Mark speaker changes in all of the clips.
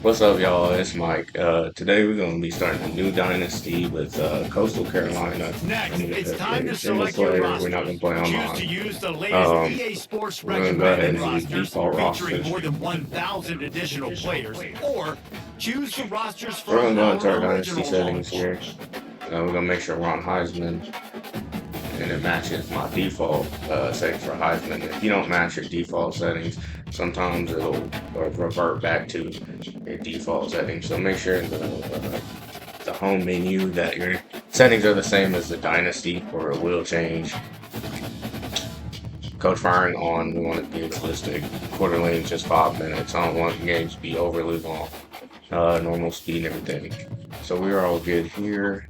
Speaker 1: What's up, y'all? It's Mike. Today we're going to be starting a new dynasty with Coastal Carolina.
Speaker 2: Next, it's time to
Speaker 1: It's single
Speaker 2: select your
Speaker 1: player. We're not
Speaker 2: roster.
Speaker 1: going to play
Speaker 2: Choose to
Speaker 1: online.
Speaker 2: use the latest
Speaker 1: Um,
Speaker 2: EA Sports
Speaker 1: we're going to go ahead
Speaker 2: recommended
Speaker 1: and use
Speaker 2: rosters
Speaker 1: default
Speaker 2: featuring
Speaker 1: rosters.
Speaker 2: more than 1,000 additional players, or choose the rosters
Speaker 1: We're going
Speaker 2: from
Speaker 1: to go into our
Speaker 2: our
Speaker 1: dynasty
Speaker 2: original
Speaker 1: settings
Speaker 2: launch.
Speaker 1: here. We're going to make sure we're on Heisman, and it matches my default settings for Heisman. If you don't match your default settings, sometimes it'll revert back to your default settings. So make sure the home menu that your settings are the same as the dynasty, or it will change. Coach firing on, we want it to be realistic. Quarter lane just 5 minutes. I don't want games to be overly long. Normal speed and everything. So we're all good here.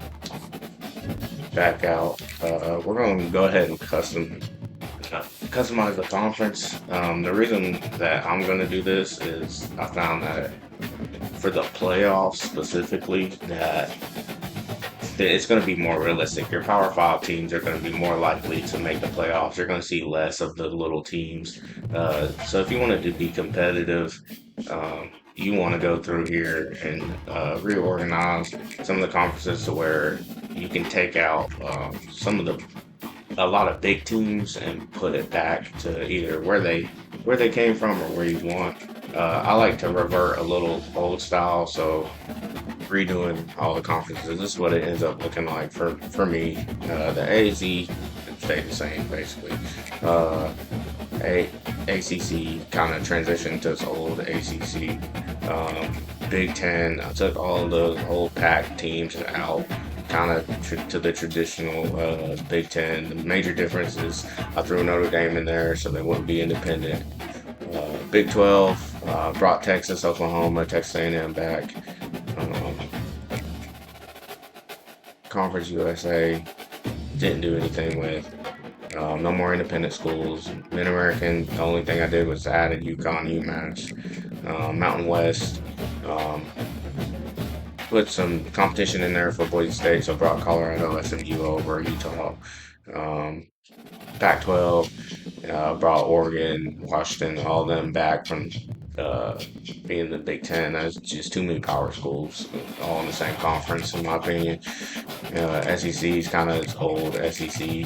Speaker 1: Back out. We're going to go ahead and customize the conference. The reason that I'm going to do this is I found that for the playoffs specifically, that it's going to be more realistic. Your Power Five teams are going to be more likely to make the playoffs. You're going to see less of the little teams. So if you wanted to be competitive, you want to go through here and reorganize some of the conferences to where you can take out a lot of big teams and put it back to either where they came from or where you want. I like to revert a little old style, so redoing all the conferences. This is what it ends up looking like for me. The AZ stayed the same basically. Uh, ACC kind of transitioned to its old ACC. Big Ten, I took all the old Pac teams out, kind of to the traditional Big Ten. The major difference is I threw Notre Dame in there so they wouldn't be independent. Big 12 brought Texas, Oklahoma, Texas A&M back. Um, Conference USA didn't do anything with. No more independent schools. Mid American, the only thing I did was added UConn, UMass. Mountain West, um, put some competition in there for Boise State, so brought Colorado, SMU over, Utah. Um, Pac-12 brought Oregon, Washington, all them back from uh, being the Big Ten. That's just too many power schools, all in the same conference, in my opinion. SEC is kind of its old SEC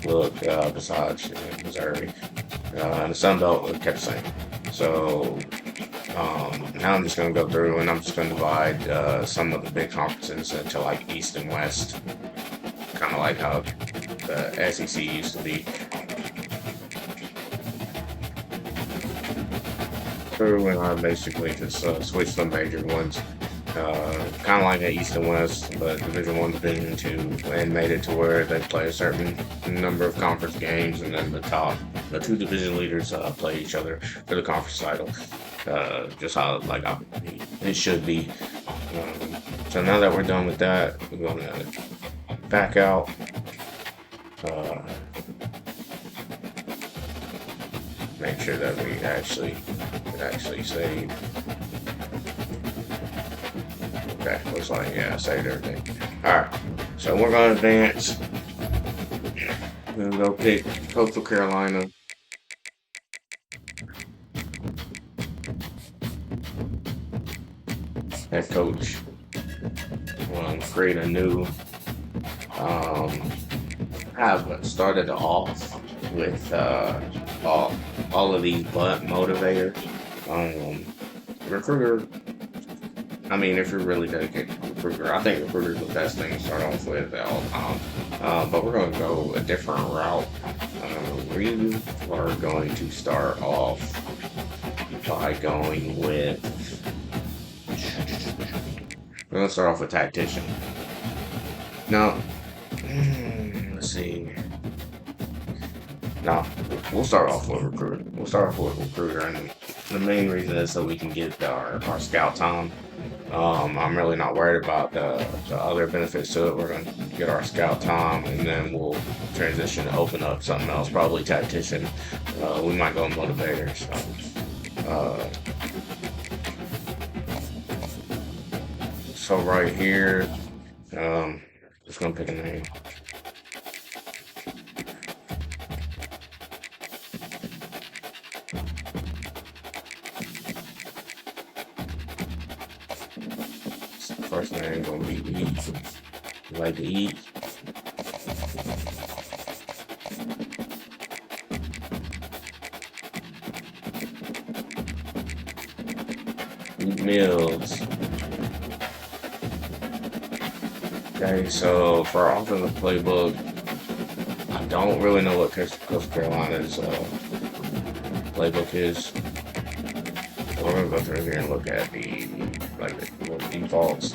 Speaker 1: look, besides Missouri. And the Sun Belt kept the same. So now I'm just going to go through and I'm just going to divide some of the big conferences into like East and West, kind of like how the SEC used to be. Through and I basically just switched the major ones, kind of like the East and West, but Division One, Division Two, and made it to where they play a certain number of conference games, and then the two division leaders play each other for the conference title. Just how it should be. So now that we're done with that, we're going to back out. Uh, Make sure that we actually save. Okay, looks like yeah, I saved everything. Alright, so we're gonna advance. We're gonna go pick Coastal Carolina. Head coach. Create a new um have started off with all of these but motivator. Recruiter, I mean, if you're really dedicated to recruiter, I think recruiter is the best thing to start off with at all time. But we're going to go a different route. We are going to start off by going with. We're going to start off with tactician. Now, let's see. Now, we'll start off with recruiter. And the main reason is so we can get our scout time. I'm really not worried about the other benefits to it. We're going to get our scout time, and then we'll transition to open up something else, probably tactician. We might go motivator. So right here, just gonna pick a name. first name gonna be Eat. You like to eat? Eat meals. Okay, so for our offensive playbook, I don't really know what Coastal Carolina's playbook is. We're gonna go through here and look at the little defaults.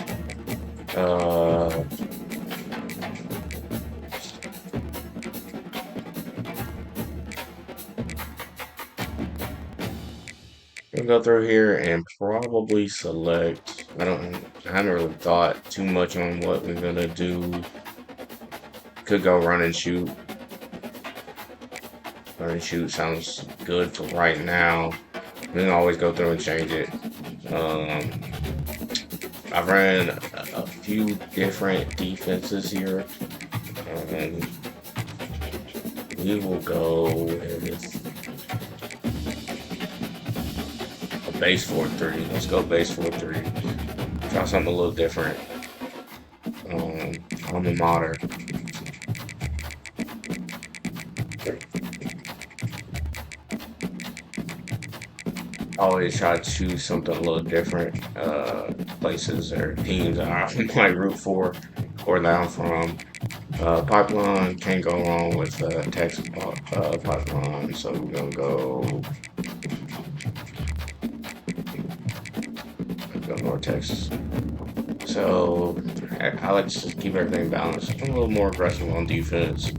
Speaker 1: We'll go through here and probably select. I haven't really thought too much on what we're gonna do. Could go run and shoot. Run and shoot sounds good for right now. We can always go through and change it. I've ran a few different defenses here. We will go with a base 4-3. Let's go base 4-3. Try something a little different. Alma mater. Always try to choose something a little different. Places or teams that I might root for or that I'm from. Pipeline, can't go wrong with Texas Pipeline, so we're gonna go North Texas. So I like to keep everything balanced. I'm a little more aggressive on defense,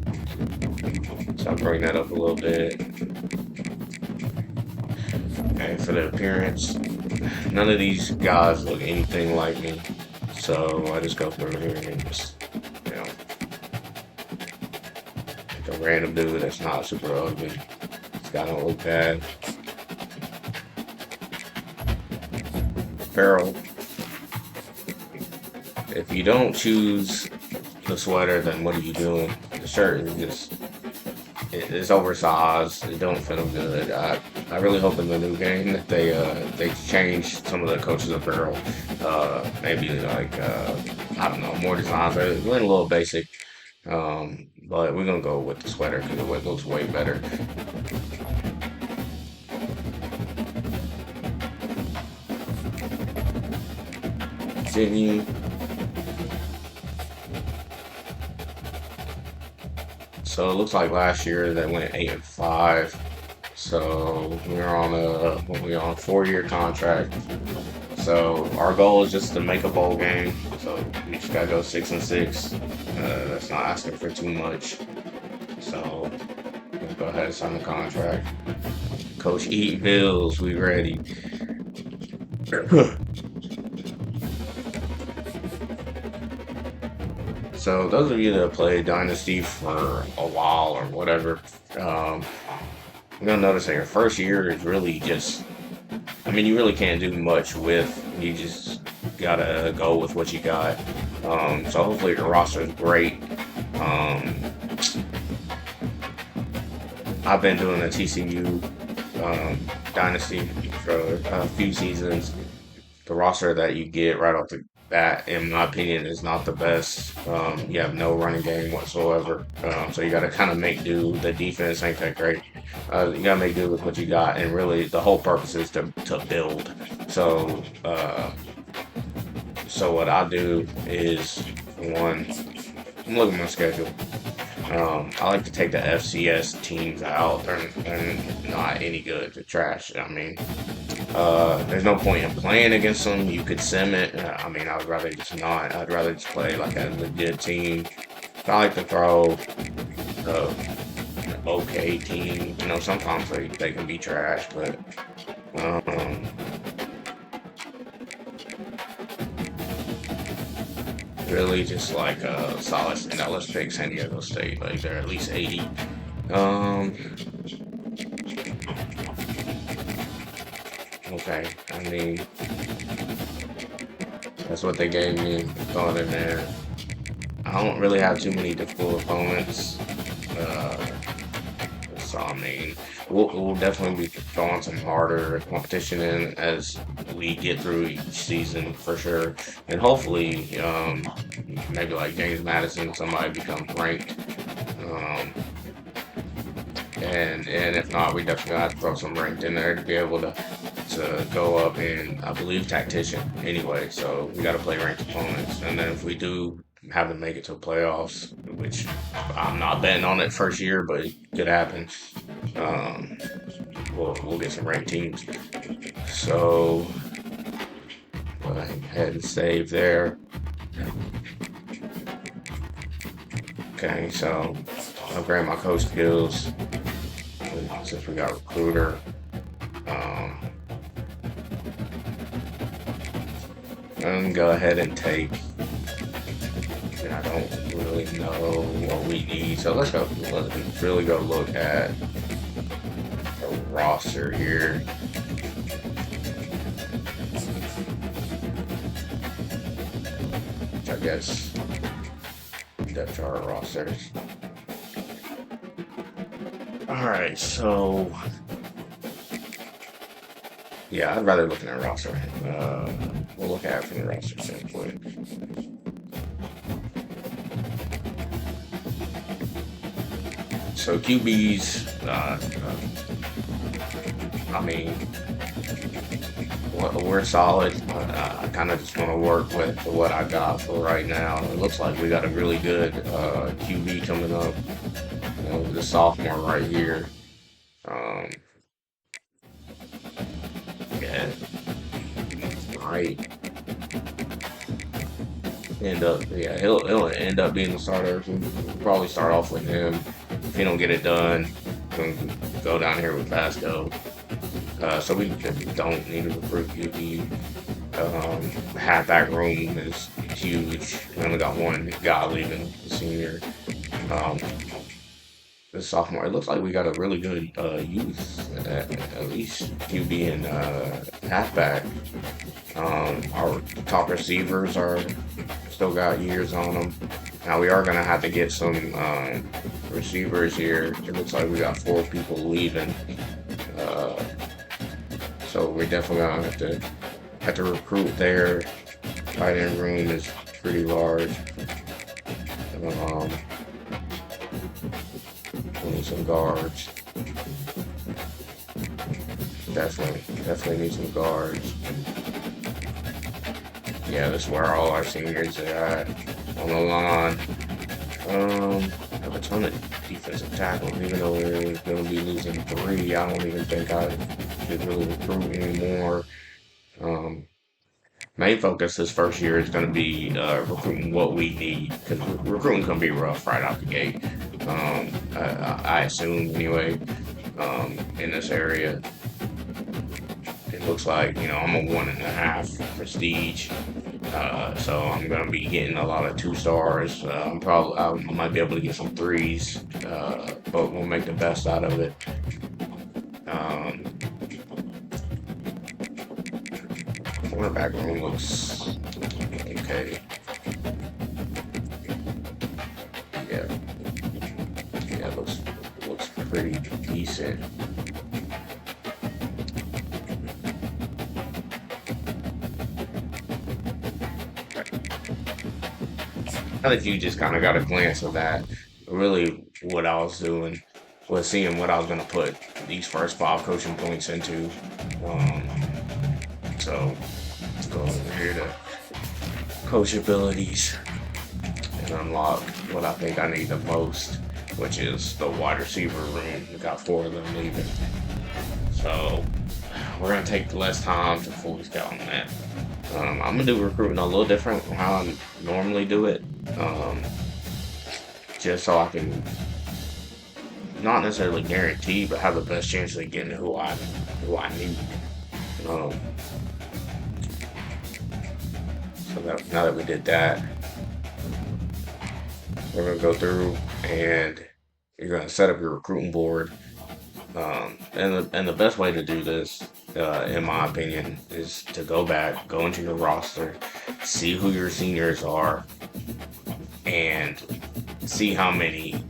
Speaker 1: so I'll bring that up a little bit. Okay, for the appearance, none of these guys look anything like me, so I just go through here and just, pick a random dude that's not super ugly. This guy don't look bad. Apparel. If you don't choose the sweater, then what are you doing? The shirt is just, it's oversized. It don't fit them good. I really hope in the new game that they change some of the coaches' apparel. Maybe like I don't know, more designs. It went a little basic, but we're gonna go with the sweater because it looks way better. Continue. So it looks like last year they went 8-5. So we're on a 4-year contract. So our goal is just to make a bowl game. So we just gotta go 6-6. That's not asking for too much. So let's go ahead and sign the contract. Coach Eat Bills, we ready. So those of you that play Dynasty for a while or whatever, you're gonna notice that your first year is really just, you really can't do much with. You just gotta go with what you got. So hopefully your roster is great. I've been doing a TCU Dynasty for a few seasons. The roster that you get right off the bat, in my opinion, is not the best. You have no running game whatsoever, so you got to kind of make do. The defense ain't that great. You got to make do with what you got, and really the whole purpose is to build. So what I do is, one, I'm looking at my schedule. I like to take the FCS teams out. They're not any good. They're trash. There's no point in playing against them. You could sim it. I would rather just not. I'd rather just play like a legit team. I like to throw an okay team. Sometimes they can be trash, but really just like a solid. Now let's pick San Diego State. Like they're at least 80. Okay, that's what they gave me. Throw it in there. I don't really have too many difficult opponents. So we'll definitely be throwing some harder competition in as we get through each season for sure, and hopefully, maybe like James Madison, somebody becomes ranked, um, and if not, we definitely have to throw some ranked in there to be able to go up and I believe tactician anyway. So we got to play ranked opponents, and then if we do have to make it to playoffs, which I'm not betting on it first year, but it could happen. Um, we'll get some ranked teams. So go ahead and save there. Okay, so upgrade my coach skills since we got recruiter. Um, and go ahead and take. I don't really know what we need, so let's really go look at the roster here. Which I guess depth chart rosters. Alright, so yeah, I'd rather look at the roster. We'll look at it from the roster standpoint. So QBs, I mean, we're solid. I kind of just want to work with what I got for right now. It looks like we got a really good QB coming up. The sophomore right here. Yeah, right. He'll end up being the starter. We'll probably start off with him. If he don't get it done, we'll go down here with Vasco. So we don't need to recruit QB. Halfback room is huge. We only got one guy leaving, the senior. The sophomore. It looks like we got a really good youth, at least QB and halfback. Our top receivers are still got years on them. Now we are gonna have to get some receivers here. It looks like we got 4 people leaving, so we're definitely gonna have to recruit there. Tight end room is pretty large. We need some guards. Definitely need some guards. Yeah, that's where all our seniors are at on the line. Have a ton of defensive tackles, even though we're going to be losing 3. I don't even think I should really recruit anymore. Main focus this first year is going to be recruiting what we need, because recruiting's going to be rough right out the gate. I assume anyway, in this area. It looks like, I'm a 1.5 prestige, so I'm gonna be getting a lot of 2 stars. I might be able to get some 3s, but we'll make the best out of it. Cornerback room looks okay. Yeah, looks pretty decent. Now that you just kind of got a glance of that, really what I was doing was seeing what I was going to put these first 5 coaching points into. So let's go over here to coach abilities and unlock what I think I need the most, which is the wide receiver room. We got 4 of them leaving. So we're going to take less time to fully scout on that. I'm going to do recruiting a little different from how I normally do it. Just so I can not necessarily guarantee, but have the best chance of getting who I need. So now that we did that, we're gonna go through and you're gonna set up your recruiting board. And the best way to do this, in my opinion, is to go into your roster, see who your seniors are, and see how many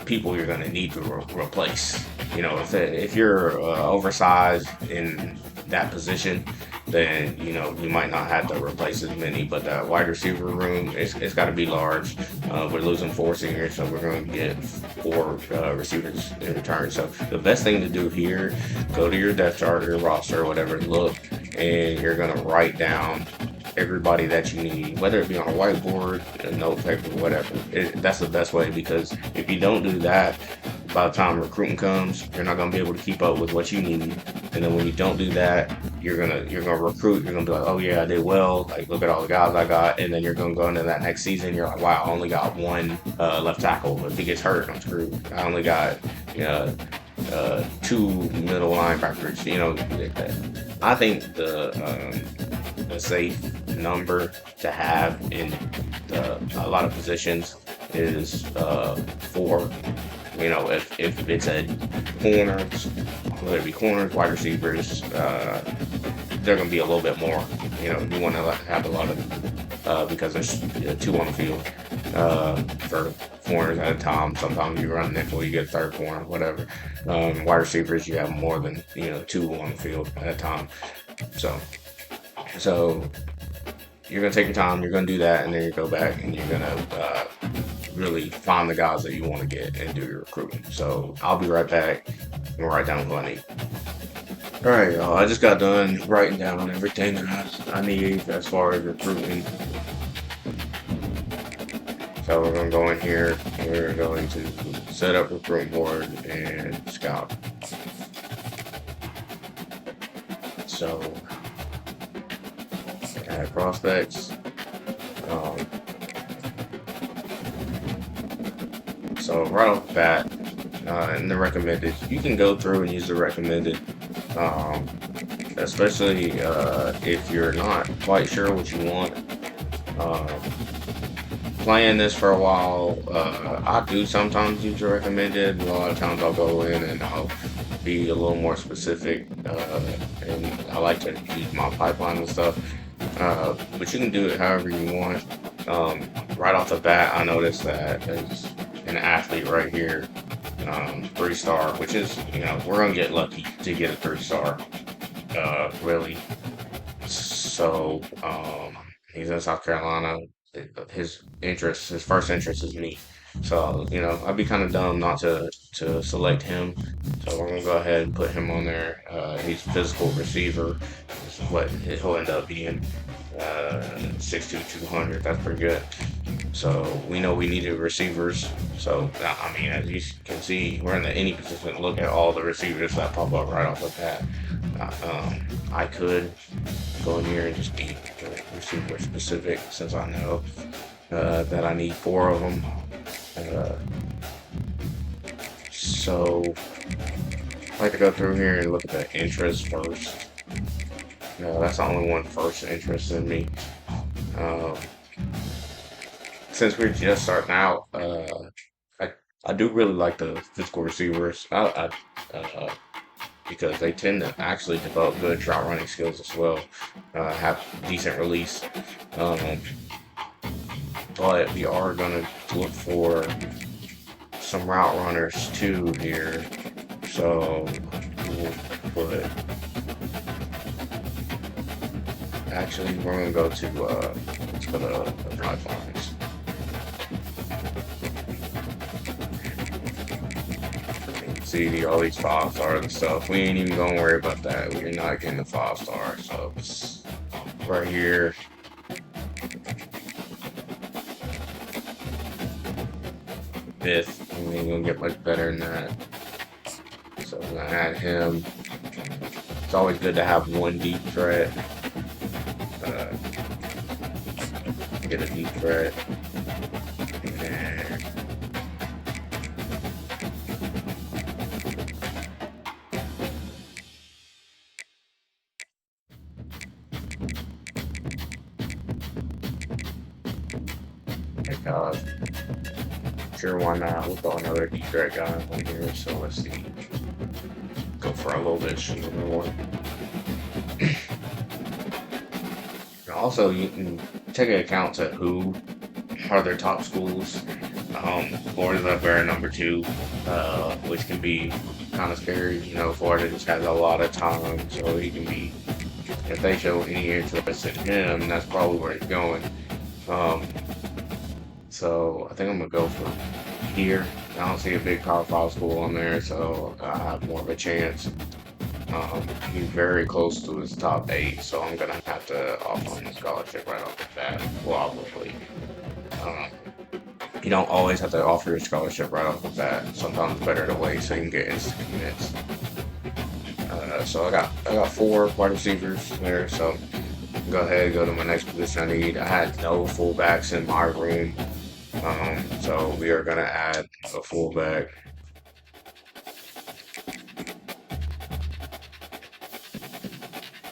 Speaker 1: people you're going to need to replace. you know, if you're oversized in that position, then you know you might not have to replace as many. But the wide receiver room, it's got to be large. We're losing four seniors, so we're going to get four receivers in return. So the best thing to do here, go to your depth chart, your roster, whatever, look, and you're going to write down everybody that you need, whether it be on a whiteboard, a note paper, whatever. That's the best way, because if you don't do that, by the time recruiting comes, you're not gonna be able to keep up with what you need. And then when you don't do that, you're gonna recruit. You're gonna be like, oh yeah, I did well. Like, look at all the guys I got. And then you're gonna go into that next season. You're like, wow, I only got one left tackle. If he gets hurt, I'm screwed. I only got two middle linebackers. You know, I think the safe number to have in a lot of positions is four. You know, if it's a corners, whether it be corners, wide receivers, they're going to be a little bit more. You know, you want to have a lot of, because there's two on the field for corners at a time. Sometimes you run nickel, you get a third corner, whatever. Wide receivers, you have more than, you know, two on the field at a time. So you're going to take your time, you're going to do that, and then you go back and you're going to really find the guys that you want to get and do your recruiting. So I'll be right back and write down what I need. All right, y'all. I just got done writing down everything that I need as far as recruiting. So we're going to go in here. We're going to set up recruiting board and scout. So add prospects. So right off the bat, in the recommended, you can go through and use the recommended, especially if you're not quite sure what you want. Playing this for a while, I do sometimes use the recommended. A lot of times I'll go in and I'll be a little more specific, and I like to use my pipeline and stuff. But you can do it however you want. Right off the bat, I noticed that there's an athlete right here, 3-star, which is, you know, we're gonna get lucky to get a 3-star, really. So he's in South Carolina. His first interest is me. So, you know, I'd be kind of dumb not to select him. So we're gonna go ahead and put him on there. He's a physical receiver. Is what he'll end up being. 6'2", 200. That's pretty good. So we know we needed receivers. So I mean, as you can see, we're in the any position. Look at all the receivers that pop up right off the bat. I could go in here and just be receiver specific, since I know that I need 4 of them. So I like to go through here and look at the interest first. That's the only one first interest in me. Since we're just starting out, I do really like the physical receivers. Because they tend to actually develop good route running skills as well, have decent release. But we are going to look for some route runners too here. So we'll put. Actually, we're going to go to the pipelines. See all these 5-stars and stuff. We ain't even going to worry about that. We're not getting the 5-star. So it's right here. Fifth. We ain't going to get much better than that. So we're going to add him. It's always good to have one deep threat. Get a deep threat. And sure, why not? We'll throw another deep threat guy on here. So let's see. Go for a little bit shorter one. Also, you can take into account to who are their top schools. Florida's up there at number 2, which can be kind of scary. You know, Florida just has a lot of time, so he can be. If they show any interest in him, that's probably where he's going. Um, so I think I'm gonna go for here. I don't see a big Power 5 school on there, so I have more of a chance. He's very close to his top 8, so I'm gonna have to offer him a scholarship right off the bat, probably. Um, you don't always have to offer your scholarship right off the bat. Sometimes it's better to wait so you can get instant commits. So I got 4 wide receivers there. So go ahead and go to my next position I need. I had no fullbacks in my room, so we are gonna add a fullback.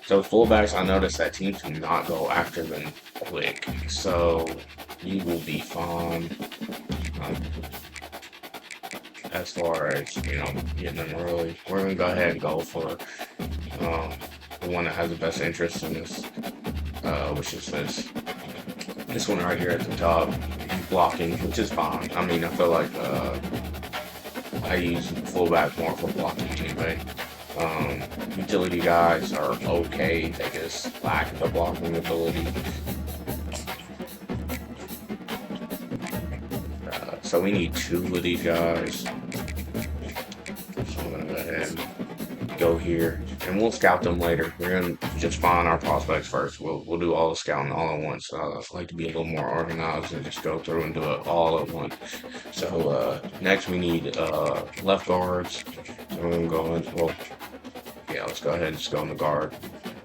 Speaker 1: So fullbacks, I noticed that teams do not go after them quick, so you will be fine. Um, as far as getting them early, we're gonna go ahead and go for the one that has the best interest in this, which is this one right here at the top. He's blocking, which is fine. I mean, I feel like I use fullback more for blocking anyway. Utility guys are okay, they just lack the blocking ability. So we need 2 of these guys. So I'm gonna go ahead and go here, and we'll scout them later. We're gonna just find our prospects first. We'll do all the scouting all at once. I like to be a little more organized and just go through and do it all at once. So next we need left guards. So we're gonna go in. Well, yeah, let's go ahead and just go in the guard.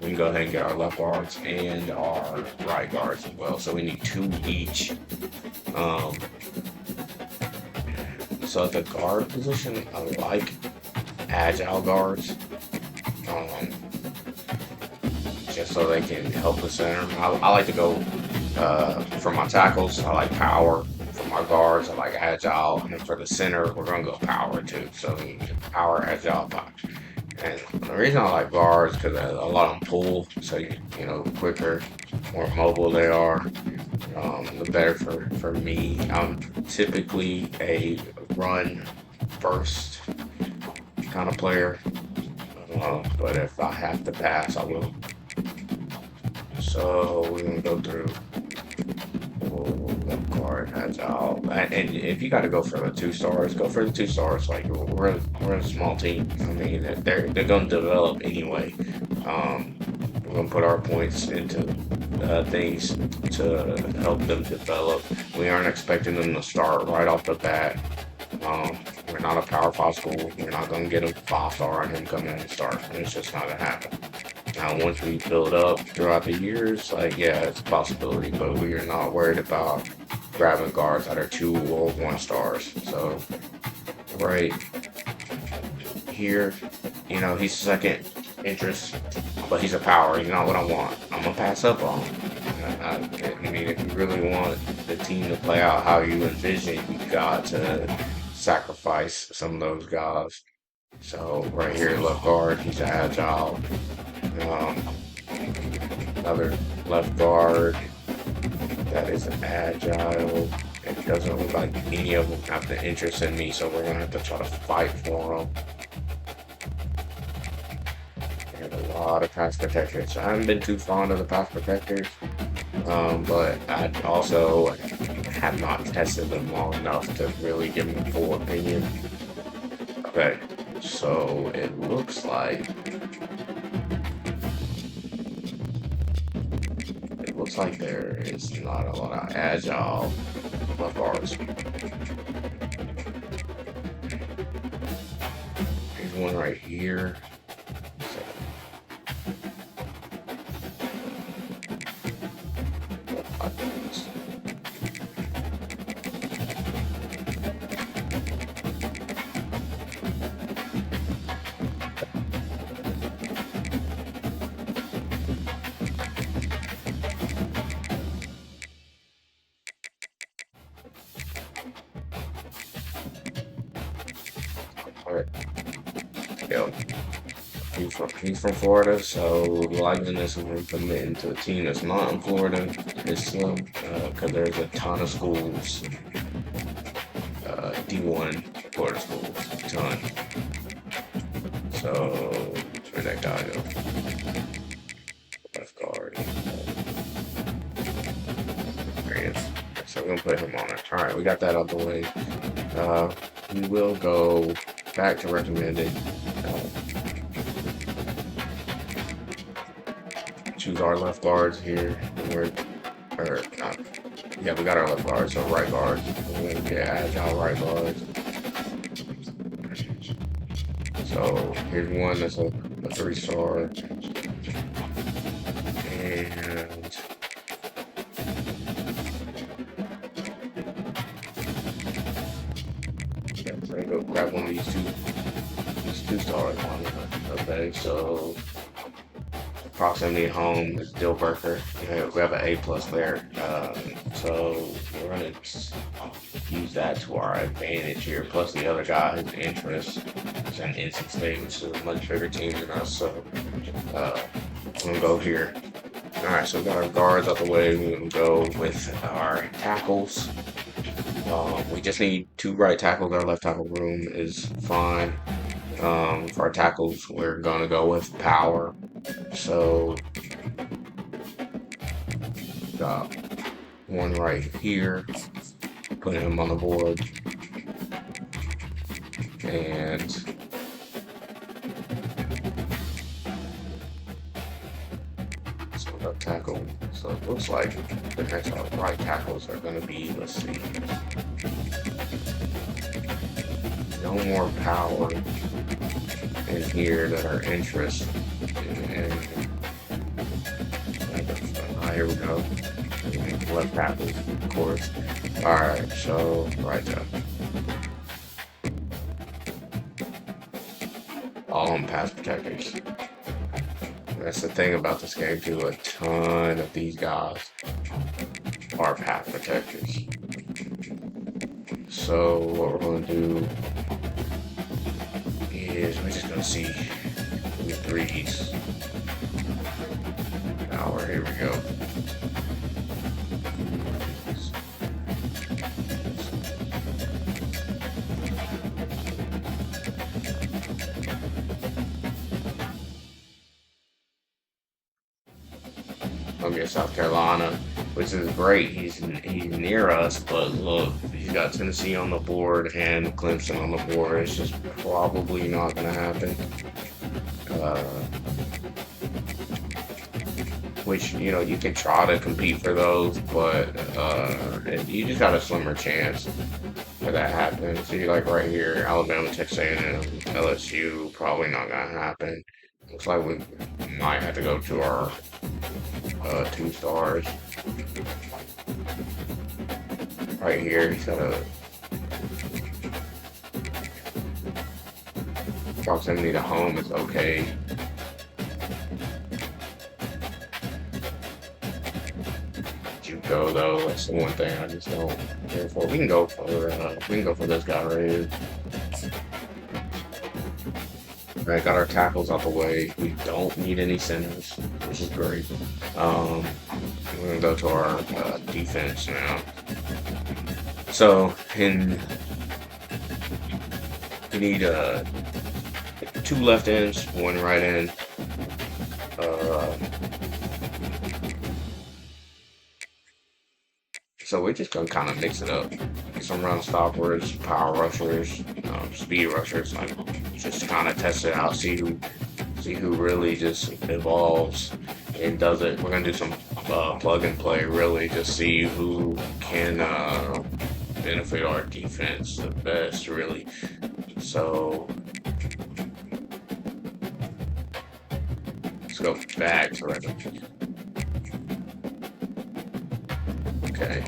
Speaker 1: We can go ahead and get our left guards and our right guards as well. So we need 2 each. So at the guard position, I like agile guards, just so they can help the center. I like to go for my tackles. I like power. For my guards, I like agile, and for the center, we're gonna go power too. So power, agile, power. And the reason I like guards because a lot of them pull, so you know quicker, more mobile they are. The better for me. I'm typically a run first kind of player, but if I have to pass, I will. So we're gonna go through left guard, agile, and if you got to go for the 2 stars, go for the 2 stars. Like we're a small team. I mean, they're gonna develop anyway. We're gonna put our points into things to help them develop. We aren't expecting them to start right off the bat. We're not a Power 5 school. We're not gonna get a 5-star and him come in and start. It's just not gonna happen. Now, once we build up throughout the years, like yeah, it's a possibility, but we are not worried about grabbing guards that are 2 or 1 stars. So right here, he's second interest, but he's a power. He's not what I want. I'm gonna pass up on him. I mean, if you really want the team to play out how you envision, you got to sacrifice some of those guys. So right here, left guard, he's agile. Another left guard that is agile. It doesn't look like any of them have the interest in me, so we're gonna have to try to fight for them. There's a lot of pass protectors. I haven't been too fond of the pass protectors, but I also have not tested them long enough to really give them a full opinion. Okay, so it looks like there is not a lot of agile left guards. There's one right here. Yep. He's from Florida, so the likeliness of him committing to a team that's not in Florida is slim, because there's a ton of schools, D1 Florida schools, a ton. So where'd that guy go? Left guard. There he is. So we're gonna put him on it. All right, we got that out the way. We will go back to recommended. Choose our left guards here. Or not. Yeah, we got our left guard, so right guard. We're gonna get agile right guards. So here's one that's a 3-star. And yeah, we're gonna go grab one of these 2-star ones. Okay, so proximity at home is deal breaker. We have an A+ there. So we're gonna use that to our advantage here. Plus the other guy, his interest is an NC State, which is a much bigger team than us. So I'm gonna go here. All right, so we got our guards out the way. We're gonna go with our tackles. We just need 2 right tackles. Our left tackle room is fine. For our tackles, we're gonna go with power. So got one right here. Put him on the board. And so left tackle. So it looks like the next right tackles are going to be, let's see, no more power in here that are interest. And here we go. Left tackle, of course. All right, so right tackle. All on pass protectors. That's the thing about this game too. A ton of these guys are pass protectors. So what we're gonna do is we're just gonna see who threes. Power. Here we go. Columbia, South Carolina, which is great. He's near us, but look, he's got Tennessee on the board and Clemson on the board. It's just probably not going to happen. Which, you know, you can try to compete for those, but you just got a slimmer chance for that happening. See, like right here, Alabama, Texas A&M, LSU, probably not going to happen. Looks like we might have to go to our 2 stars. Right here, he's got a proximity to home is okay. Go though, that's the one thing I just don't care for. We can go for this guy right here. Alright, got our tackles out the way. We don't need any centers, which is great. We're gonna go to our defense now. So we need 2 left ends, 1 right end. So we're just gonna kind of mix it up. Some run stoppers, power rushers, speed rushers. Like just kind of test it out, see who really just evolves and does it. We're gonna do some plug and play, really, just see who can benefit our defense the best, really. So let's go back to regular. Okay.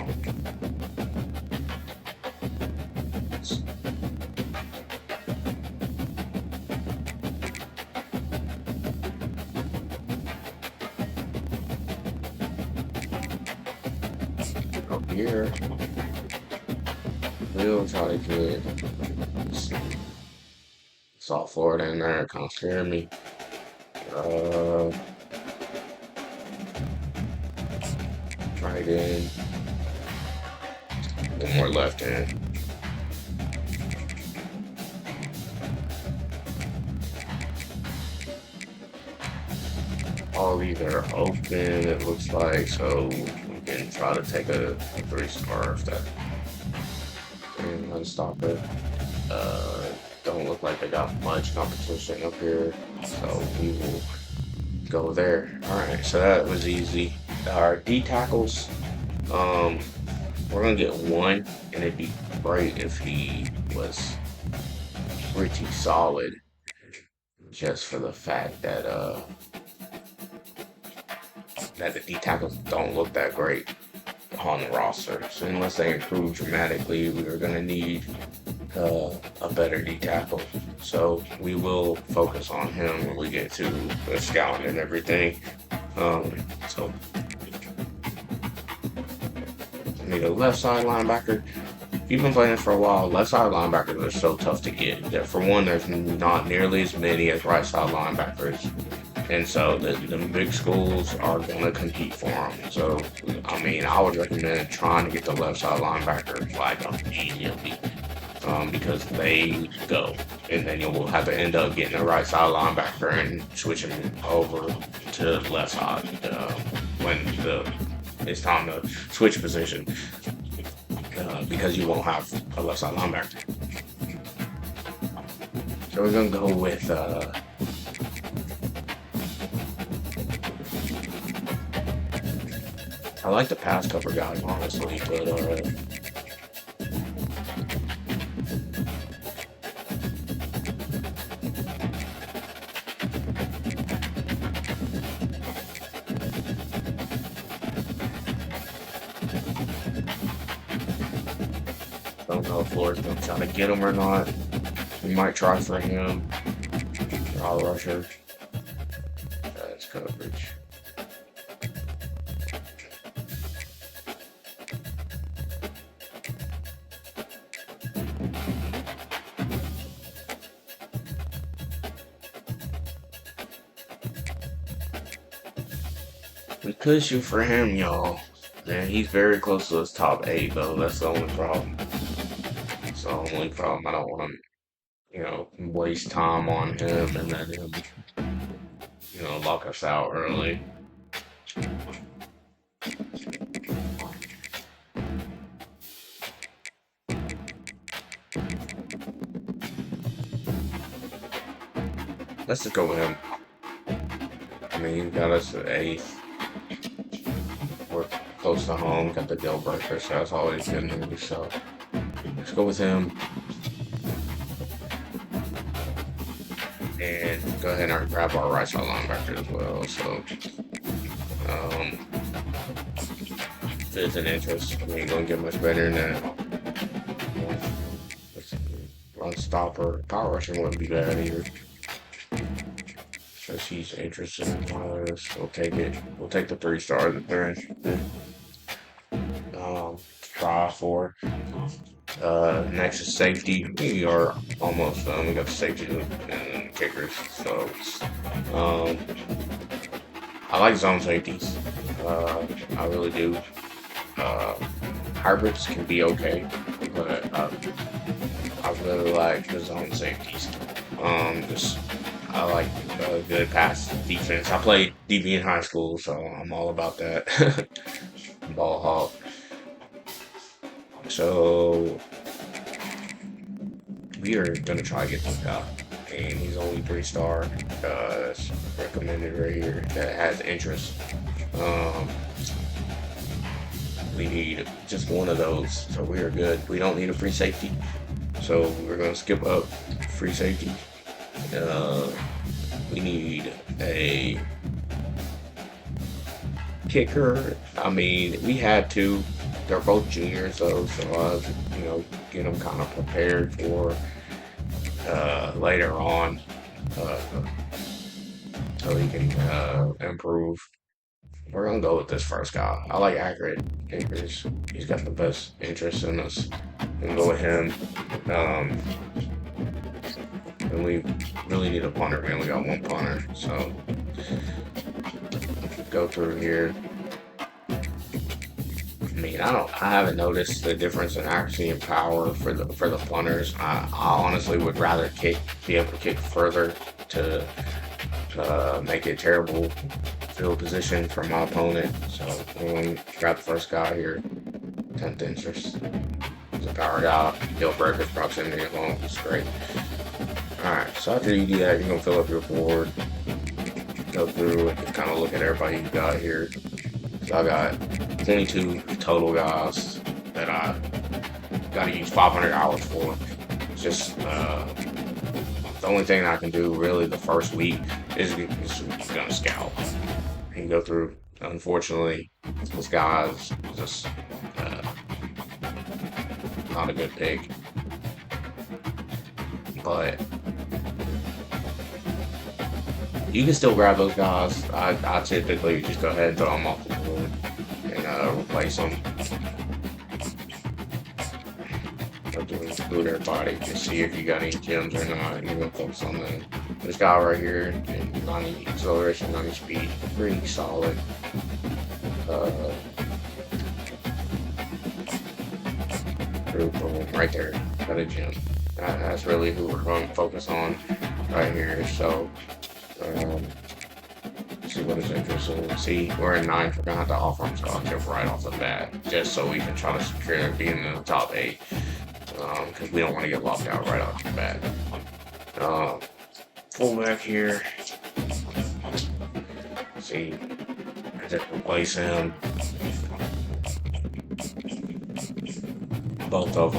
Speaker 1: Up here, we'll try to get South Florida in there. It kind of scared me. Right in. One more left hand. I'll leave her open, it looks like, so we can try to take a 3-star if that and unstopper. Don't look like they got much competition up here, so we will go there. Alright, so that was easy. Our D tackles, we're gonna get one, and it'd be great if he was pretty solid, just for the fact that that the D tackles don't look that great on the roster. So unless they improve dramatically, we are gonna need a better D tackle. So we will focus on him when we get to the scouting and everything. So I need a left side linebacker. If you've been playing this for a while, left side linebackers are so tough to get. That for one, there's not nearly as many as right side linebackers. And so the big schools are going to compete for them. So, I mean, I would recommend trying to get the left side linebacker like immediately, because they go. And then you'll have to end up getting a right side linebacker and switching over to the left side when it's time to switch position, because you won't have a left side linebacker. So we're going to go with I like the pass cover guys, honestly, but don't know if Floyd's gonna try to get him or not. We might try for him. I'll rusher. That's coverage. We could shoot for him, y'all. Man, he's very close to his top 8, though. That's the only problem. That's the only problem. I don't want to, waste time on him and then him, lock us out early. Let's just go with him. I mean, he got us at 8th. We're close to home, got the deal breaker, so that's always good news. So let's go with him. And go ahead and grab our right side linebacker as well. So if it's an interest, we ain't gonna get much better than that. Run stopper, power rushing wouldn't be bad either. So she's interested in us. We'll take it. We'll take the 3 stars if they're interested. Try for. Next is safety. We are almost done. We got the safety and kickers. So I like zone safeties. I really do. Hybrids can be okay, but I really like the zone safeties. I like good pass defense. I played DB in high school, so I'm all about that. Ball hawk. So we are gonna try to get this guy, and he's only 3-star. That's recommended right here. That has interest. We need just one of those, so we are good. We don't need a free safety, so we're gonna skip up free safety. We need a kicker. I mean, we had 2. They're both juniors though, so get them kind of prepared for later on, so he can improve. We're gonna go with this first guy. I like accurate kickers. He's got the best interest in us. We'll go with him. And we really need a punter. We only got 1 punter, so go through here. I mean, I haven't noticed the difference in accuracy and power for the punters. I honestly would rather be able to kick further to make it terrible field position for my opponent. So we're going to grab the first guy here. 10th interest. He's a power guy. Deal breakers, proximity alone. It's great. Alright, so after you do that, you're going to fill up your board. Go through and kind of look at everybody you got here. So I got 22 total guys that I got to use 500 hours for. It's just the only thing I can do really the first week is gonna scout and go through. Unfortunately, this guy's just not a good pick, but you can still grab those guys. I typically just go ahead and throw them off the board and replace them. Include everybody to see if you got any gems or not. You're gonna focus on this guy right here, and 90 acceleration, 90 speed, pretty solid. Boom, right there, got a gem. That's really who we're going to focus on right here. So, see what is interesting. See, we're in 9th. We're gonna have to offer him scholarship right off the bat, just so we can try to secure being in the top 8. Because we don't want to get locked out right off the bat. Fullback here. See, I just replace him. Both of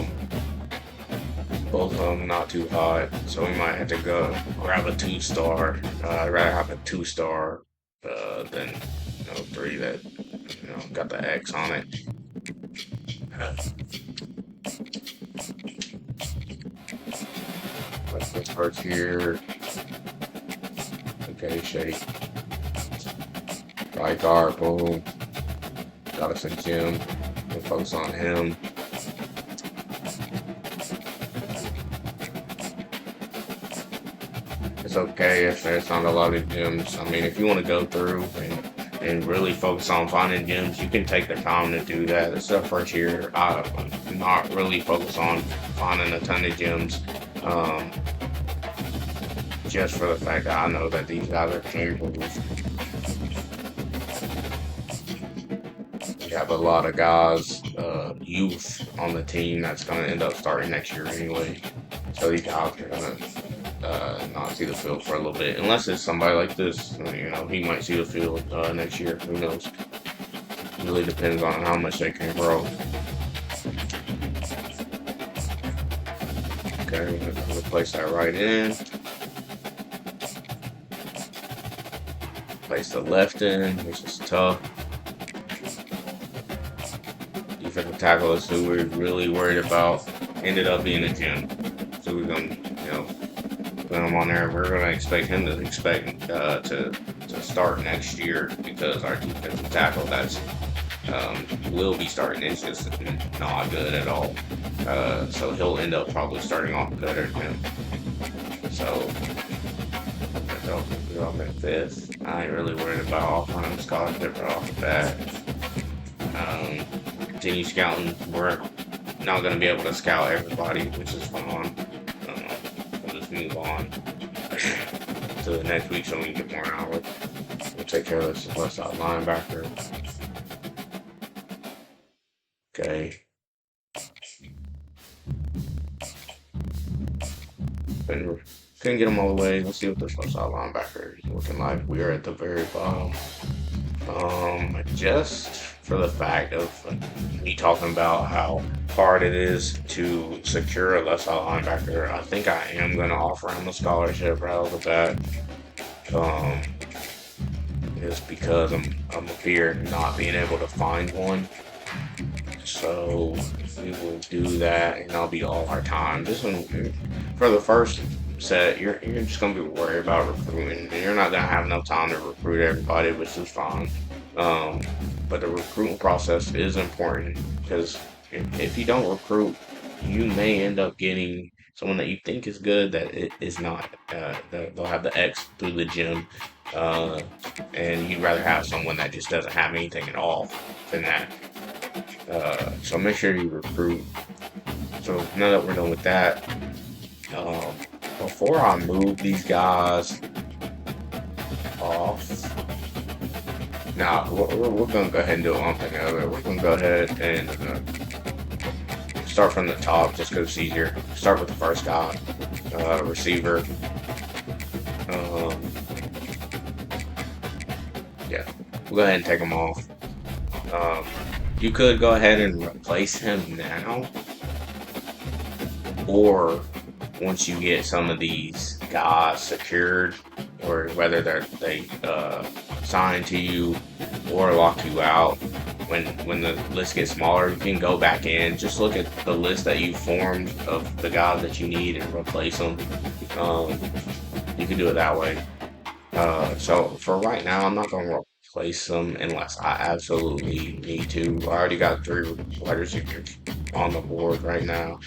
Speaker 1: them not too hot, so we might have to go grab a 2-star. I'd rather have a 2-star than 3 that got the X on it. This part's here. Okay, shake. Right guard, boom. Got us a gem. We'll focus on him. It's okay if there's not a lot of gems. I mean, if you want to go through and really focus on finding gems, you can take the time to do that. This is the first year. I'm not really focused on finding a ton of gems. Just for the fact that I know that these guys are capable. We have a lot of guys, youth on the team that's going to end up starting next year anyway. So these guys are going to not see the field for a little bit. Unless it's somebody like this, he might see the field next year. Who knows? It really depends on how much they can grow. Okay, we're going to place that right in. Place the left in, which is tough. Defensive tackle is who we're really worried about. Ended up being a gem. So we're going to, put him on there. We're going to expect him to start next year because our defensive tackle that's will be starting is just not good at all. So he'll end up probably starting off better than him. So we're off in 5th. I ain't really worried about offering him scholarship right off the bat. Continue scouting. We're not going to be able to scout everybody, which is fine. We'll just move on to the next week so we can get more hours. We'll take care of this left side linebacker. Okay. Couldn't get him all the way. Let's see what this left side linebacker is looking like. We are at the very bottom. Just for the fact of me talking about how hard it is to secure a left side linebacker, I think I am going to offer him a scholarship right off the bat. Just because I'm a fear not being able to find one. So we will do that, and that'll be all our time. This one, for the first set, you're just gonna be worried about recruiting, and you're not gonna have enough time to recruit everybody, which is fine. But the recruiting process is important because if you don't recruit, you may end up getting someone that you think is good that it is not. They'll have the X through the gym, and you'd rather have someone that just doesn't have anything at all than that. So make sure you recruit. So now that we're done with that, before I move these guys off, Now, we're going to go ahead and do one thing over. We're going to go ahead and start from the top just because it's easier. Start with the first guy, receiver. Um, yeah, we'll go ahead and take him off. You could go ahead and replace him now, or once you get some of these guys secured, or whether they sign to you or lock you out. When the list gets smaller, you can go back in. Just look at the list that you formed of the guys that you need and replace them. You can do it that way. So for right now, I'm not going to replace them unless I absolutely need to. I already got 3 wide receivers on the board right now,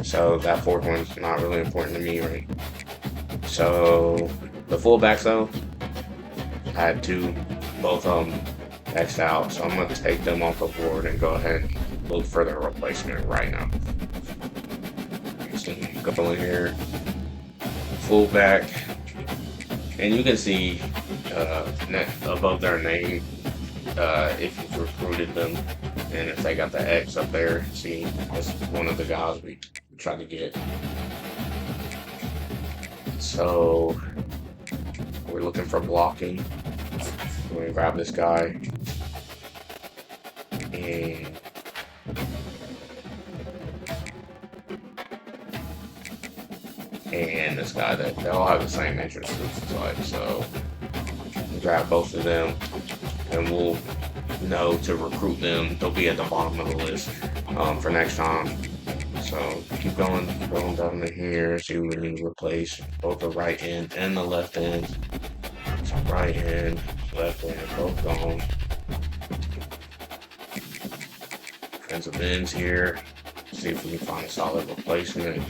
Speaker 1: so that 4th one's not really important to me, right? So the fullbacks though, I had 2, both of them X'd out, so I'm going to take them off the board and go ahead and look for their replacement right now. Just go in here, fullback. And you can see above their name if you've recruited them, and if they got the X up there. See, that's one of the guys we tried to get. So we're looking for blocking. We're gonna grab this guy, and this guy that they all have the same entrance type. So we'll grab both of them, and we'll know to recruit them. They'll be at the bottom of the list for next time. So keep going down to here. See what we need to replace. Both the right end and the left end. So right end, left end, both gone. Defensive ends here. See if we can find a solid replacement.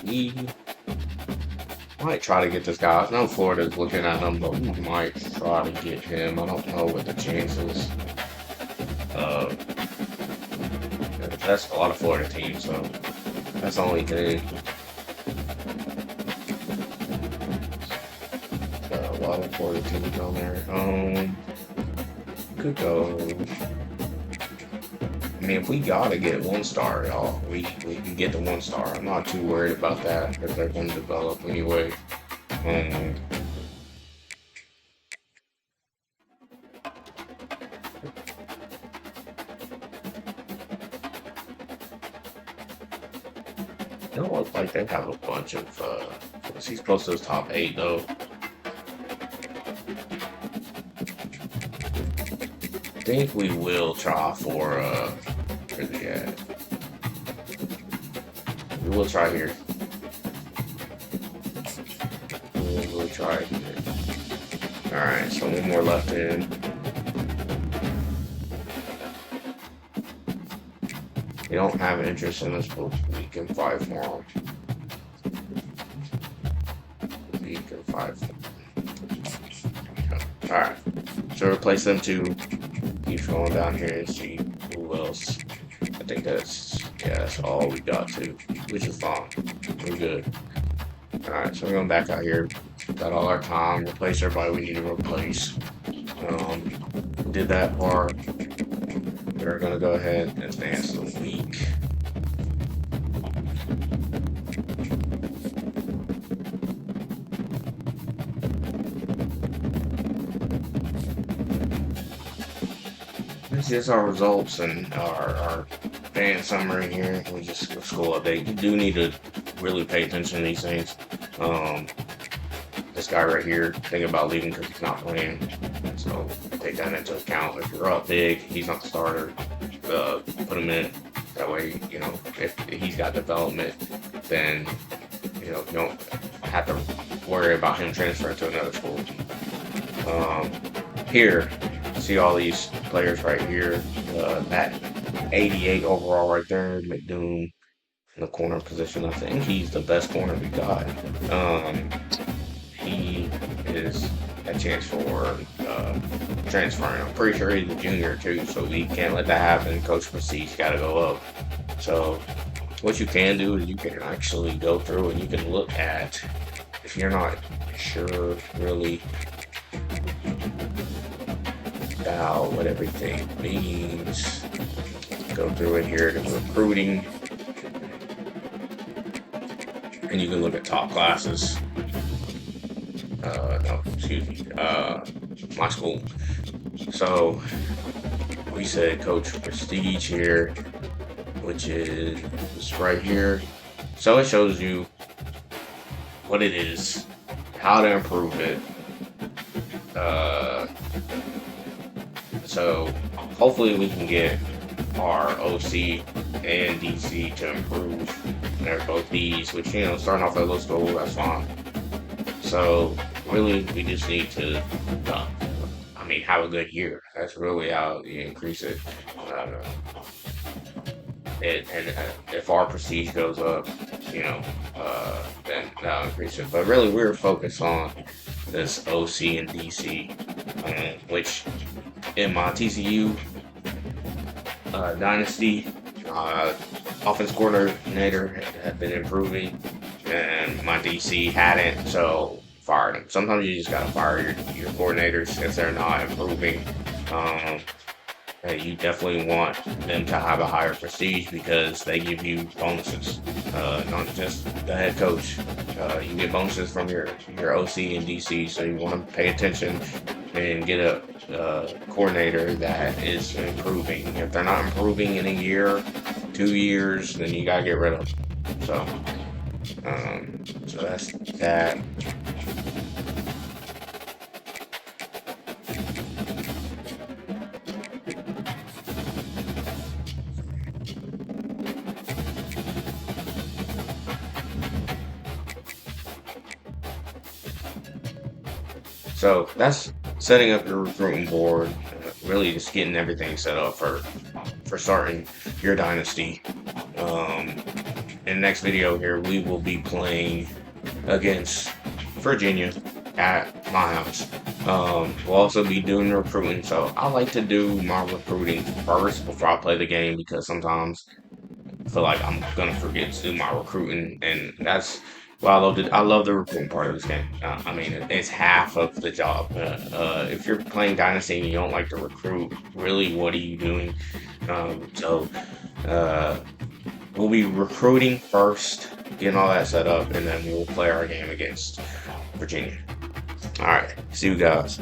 Speaker 1: We might try to get this guy. I know Florida's looking at him, but we might try to get him. I don't know what the chances. That's a lot of Florida teams, so that's the only thing. Got a lot of Florida teams on there. Could go. I mean, if we gotta get 1 star, y'all, we can get the 1 star. I'm not too worried about that because they're going to develop anyway. It don't look like they have a bunch of. He's close to his top 8 though. I think we will try for where's he at? We will try here. We'll try here. Alright, so 1 more left in. We don't have interest in this, but we can fight for him. We can fight for him. Alright, so replace them 2. Keep going down here and see who else. I think that's all we got to, which is fine. We're good. Alright, so we're going back out here. Got all our time. Replace everybody we need to replace. Did that part. We're gonna go ahead and advance the week. This is our results and our fan summary here. We just school update. You do need to really pay attention to these things. This guy right here, think about leaving because he's not playing. So take that into account. If you're up big, he's not the starter. Put him in. That way, you know, if he's got development, then you don't have to worry about him transferring to another school. Here, see all these players right here. That 88 overall right there, McDoom in the corner position. I think he's the best corner we got. He is a chance for transferring. I'm pretty sure he's a junior too, so we can't let that happen. Coach Prestige got to go up. So what you can do is you can actually go through and you can look at if you're not sure really about what everything means, go through it here to recruiting, and you can look at top classes. No, excuse me, my school. So we said coach prestige here, which is right here. So it shows you what it is, how to improve it. So hopefully we can get our OC and DC to improve. They're both Ds, which, you know, starting off at low school, that's fine. So really, we just need to, have a good year. That's really how you increase it. If our prestige goes up, then that'll increase it. But really, we're focused on this OC and DC, which in my TCU Dynasty, offense coordinator had been improving, and my DC hadn't, so fired him. Sometimes you just gotta fire your coordinators if they're not improving. You definitely want them to have a higher prestige because they give you bonuses, not just the head coach. You get bonuses from your OC and DC, so you want to pay attention and get a coordinator that is improving. If they're not improving in a year, 2 years, then you gotta get rid of them. So that's that. So that's setting up your recruiting board, really just getting everything set up for starting your dynasty. In the next video here, we will be playing against Virginia at my house. We'll also be doing the recruiting, so I like to do my recruiting first before I play the game because sometimes I feel like I'm gonna forget to do my recruiting, and that's why I love the recruiting part of this game. It's half of the job. If you're playing Dynasty and you don't like to recruit, really, what are you doing? We'll be recruiting first, getting all that set up, and then we'll play our game against Virginia. All right, see you guys.